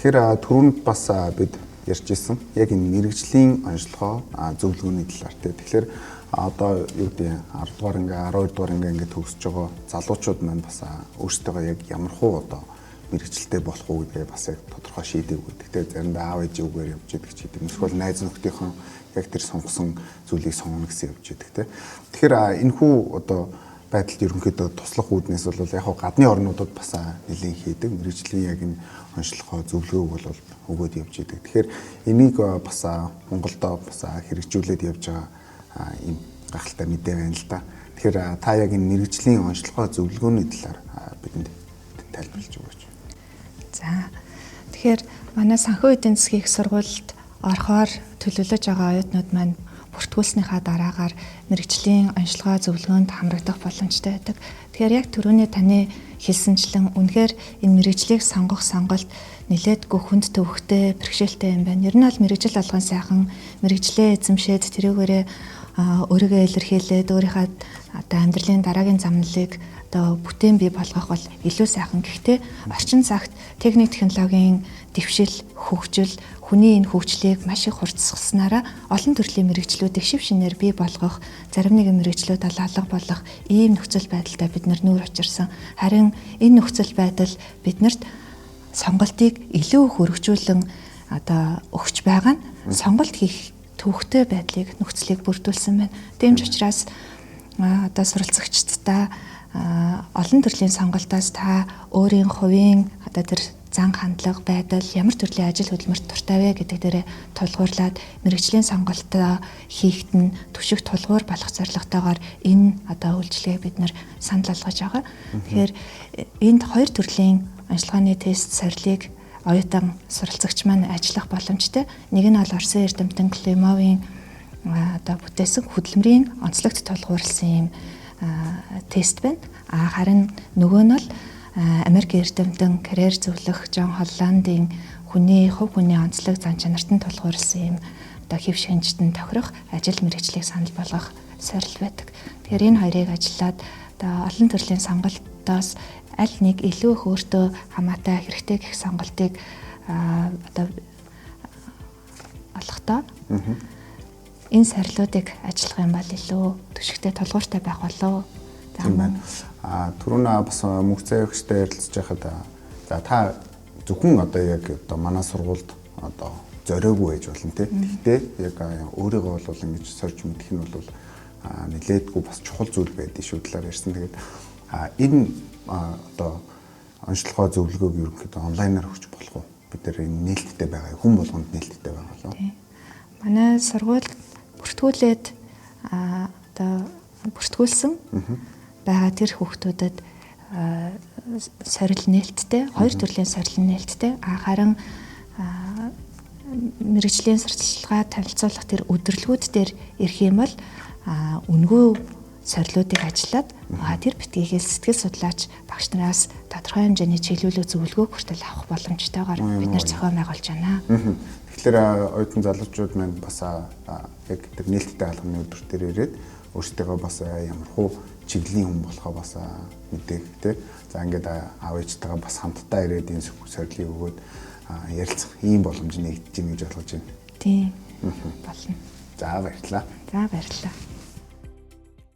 Тэгэхээр түрүүнд бас бид ярьж ирсэн яг энэ мэрэгжлийн онцлогоо зөвлөгөөний талаар тий. Тэгэхээр одоо юу гэдэг 10 дугаар ингээ 12 дугаар ингээ төгсөж байгаа залуучууд маань бас өөрсдөө яг ямар хуу одоо мэрэгчлээ болох уу гэдгээ бас яг тодорхой шийдэв гэдэг. Тэгэхээр заримдаа аав ээжийн үгээр явж идэг ч гэдэг. Эсвэл найз нөхдийнхэн яг тэр сонгосон зүйлийг сонгоно гэсэн явж идэг тий. Тэгэхээр энэ хүү одоо байдалд ерөнхийдөө туслах үүднээс бол яг гадны орнуудад бас нэлийн хийдэг мэрэгжлийн яг энэ онцлогоо зөвлөгөөг бол өгөөд явж идэг. Тэгэхээр энийг бас Монголдо бас хэрэгжүүлээд явж байгаа ийм гахалтай мэдээ байна л да. Тэгэхээр та яг энэ мэрэгжлийн онцлогоо зөвлөгөөний талаар бидэнд тайлбарлаж өгөөч. За. Тэгэхээр манай санхүү эдийн засгийн их сургуульд орохоор төлөвлөж байгаа оюутнууд маань бүртгүүлснийхаа дараагаар мэрэгжлийн онцлогоо зөвлөгөөнд хамрагдах боломжтой байдаг. Тэгэхээр яг түрүүний таны хэлсэнчлэн үнэхээр энэ мэрэгжлийг сонгох сонголт нэлээдгүй хүнд төвөгтэй, бэрхшээлтэй юм байна. Ер нь бол мэрэгжил алган сайхан мэрэгжлээ эзэмшээд тэрүүгээрээ өөрийгөө илэрхийлээд өөрийнхөө одоо амьдралын дараагийн замналыг одоо бүтээн бий болгох бол илүү сайхан. Гэхдээ орчин цагт техник технологийн дэвшил, хөгжил, хүний энэ хөгжлийг маш их хурцсахснараа олон төрлийн мэрэгчлүүдийг шив шинээр бий болгох, зарим нэгэн мэрэгчлүүд алга болох ийм нөхцөл байдалтай бид нүүр учирсан. Харин энэ нөхцөл байдал биднэрт сонголтыг илүү хөргөжүүлэн одоо өгч байгаа нь сонголт хийх төвөгтэй байдлыг нөхцөлийг бүрдүүлсэн байна. Тэмч учраас одоо суралцагчдаа олон төрлийн сонголтоос та өөрийн хувийн одоо тэр зан хандлага байдал ямар төрлийн ажил хөдөлмөрт дуртай вэ гэдэг дээрээ тулгуурлаад мэрэгжлийн сонголтоо хийхэд нь түшиг тулгуур болох зорилготойгоор энэ одоо үйлчлэгийг бид нэр санал болгож байгаа. Тэгэхээр энд хоёр төрлийн онцлогооны тест сорилыг оюутан суралцагч маань ажиллах боломжтой. Нэг нь бол Оросын эрдэмтэн Климовын одоо бүтээсэн хөдөлмөрийн онцлогт тулгуурласан юм тест байна. Харин нөгөө нь бол Америк эрдэмтэн карьер зөвлөх Жон Холландын хувь хүний онцлог зан чанарт нь тулгуурласан юм одоо хэв шинжтэн тохирох ажил мэргэжлийг санал болгох сорил байдаг. Тэгэхээр энэ хоёрыг ажиллаад одоо олон төрлийн сонголтоос аль нэг илүү их өөртөө хамаатай хэрэгтэй гэх сонголтыг одоо олохдоо энэ сорилуудыг ажиллах юм бол илүү түшигтэй тулгууртай байх болов. Тийм байна. Түрүүн бас мөнхцөө өгчтэй ярилцж байхад за та зөвхөн одоо яг одоо манай сургуульд одоо зориогүй байж болно тий. Гэхдээ яг өөрийгөө бол ингэж сорж мэдэх нь бол нэлээдгүй бас чухал зүйл байдаг шүү талаар ярьсан. Тэгээд энэ одоо онцлогоо зөвлөгөөг ерөнхийдөө онлайнаар өгч болох уу? Бид нар энэ нээлттэй байгаа хүн болгонд нээлттэй байгаа болов. Манай сургууль бүртгүүлээд одоо бүртгүүлсэн байгаа тэр хүүхдүүдэд сорил нээлттэй, хоёр төрлийн сорил нээлттэй. Харин мэрэгжлийн сурталчилгаа танилцуулах тэр өдөрлгүүд дээр ирэх юм бол үнгүй сорилуудыг ажиллаад тэр битгийгээс сэтгэл судлаач багш нараас тодорхой хэмжээний чиглүүлэг зөвлөгөө хүртэл авах боломжтойгоор бид нар зохион байгуулж байна. Тэгэхээр оюутан залуучууд маань бас яг тэр нээлттэй алганы өдөр дээр ирээд өөрсдөө бас ямар хуу чиглэлийн хүн болохоо бас мэдээх тий. За ингээд аав ээжтэйгээ бас хамтдаа ирээд энэ сорилыг өгөөд ярилцах ийм боломж нэгдэж байна гэж ойлгож байна. Тийм. Болно. За баярлалаа. За баярлалаа.